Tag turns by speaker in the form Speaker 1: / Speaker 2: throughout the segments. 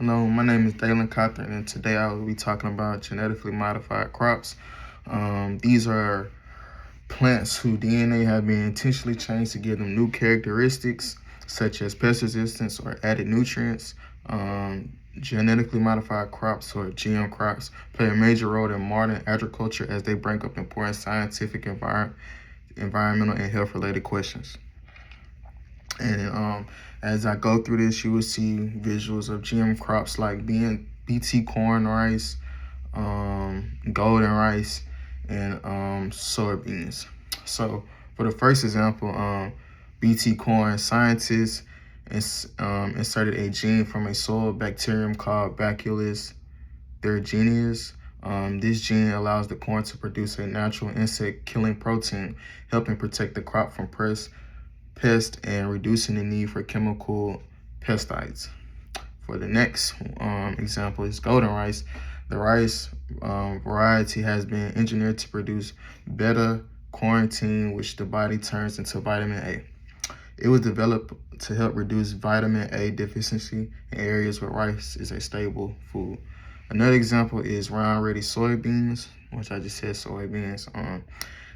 Speaker 1: Hello, my name is Dailon Cothran, and today I will be talking about genetically modified crops. These are plants whose DNA have been intentionally changed to give them new characteristics, such as pest resistance or added nutrients. Genetically modified crops, or GM crops, play a major role in modern agriculture as they bring up important scientific, environmental, and health-related questions. And as I go through this, you will see visuals of GM crops like BT corn rice, golden rice, and soybeans. So for the first example, BT corn, scientists inserted a gene from a soil bacterium called Bacillus thuringiensis. This gene allows the corn to produce a natural insect-killing protein, helping protect the crop from pests and reducing the need for chemical pesticides. For the next example is golden rice. The rice variety has been engineered to produce beta-carotene, which the body turns into vitamin A. It was developed to help reduce vitamin A deficiency in areas where rice is a staple food. Another example is round ready soybeans, which I just said soybeans.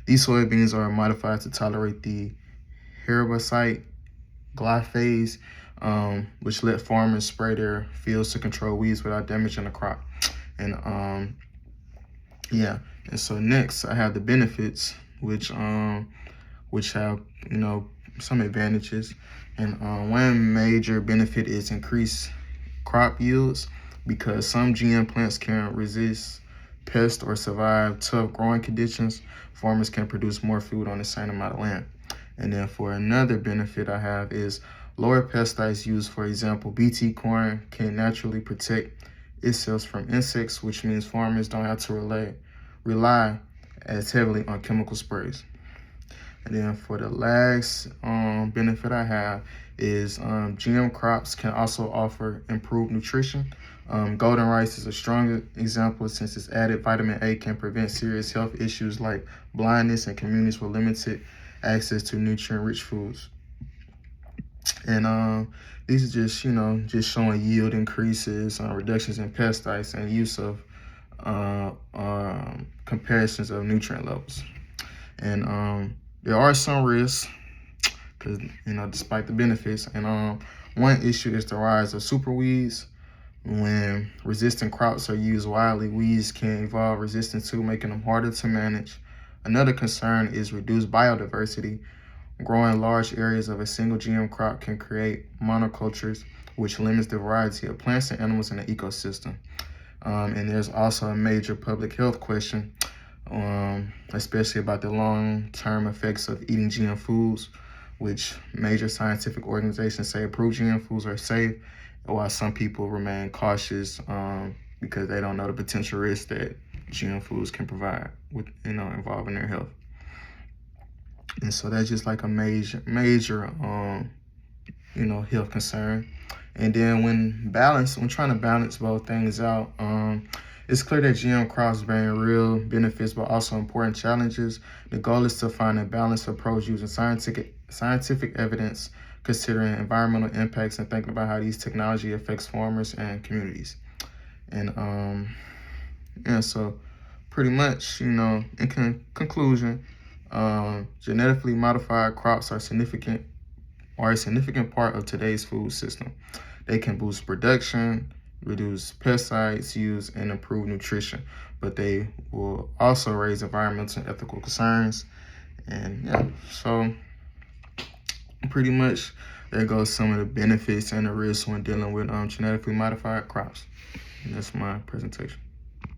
Speaker 1: These soybeans are modified to tolerate the herbicide glyphosate, which let farmers spray their fields to control weeds without damaging the crop. And so next I have the benefits, which have some advantages. And one major benefit is increased crop yields, because some GM plants can resist pests or survive tough growing conditions. Farmers can produce more food on the same amount of land. And then for another benefit I have is lower pesticides use. For example, BT corn can naturally protect itself from insects, which means farmers don't have to rely as heavily on chemical sprays. And then for the last benefit I have is GM crops can also offer improved nutrition. Golden rice is a strong example, since its added vitamin A can prevent serious health issues like blindness in communities with limited access to nutrient-rich foods. And these are just showing yield increases, reductions in pesticides, and use of comparisons of nutrient levels. And there are some risks, because despite the benefits. And one issue is the rise of super weeds. When resistant crops are used widely, weeds can evolve resistance to, making them harder to manage. Another concern is reduced biodiversity. Growing large areas of a single GM crop can create monocultures, which limits the variety of plants and animals in the ecosystem. And there's also a major public health question, especially about the long-term effects of eating GM foods, which major scientific organizations say approved GM foods are safe, while some people remain cautious because they don't know the potential risks that GM foods can provide with involving their health. And so that's just like a major health concern. And then when trying to balance both things out, it's clear that GM crops bring real benefits but also important challenges. The goal is to find a balanced approach using scientific evidence, considering environmental impacts, and thinking about how these technology affects farmers and communities. And so pretty much, in conclusion, genetically modified crops are a significant part of today's food system. They can boost production, reduce pesticides use, and improve nutrition, but they will also raise environmental and ethical concerns. And so pretty much there goes some of the benefits and the risks when dealing with genetically modified crops. And that's my presentation.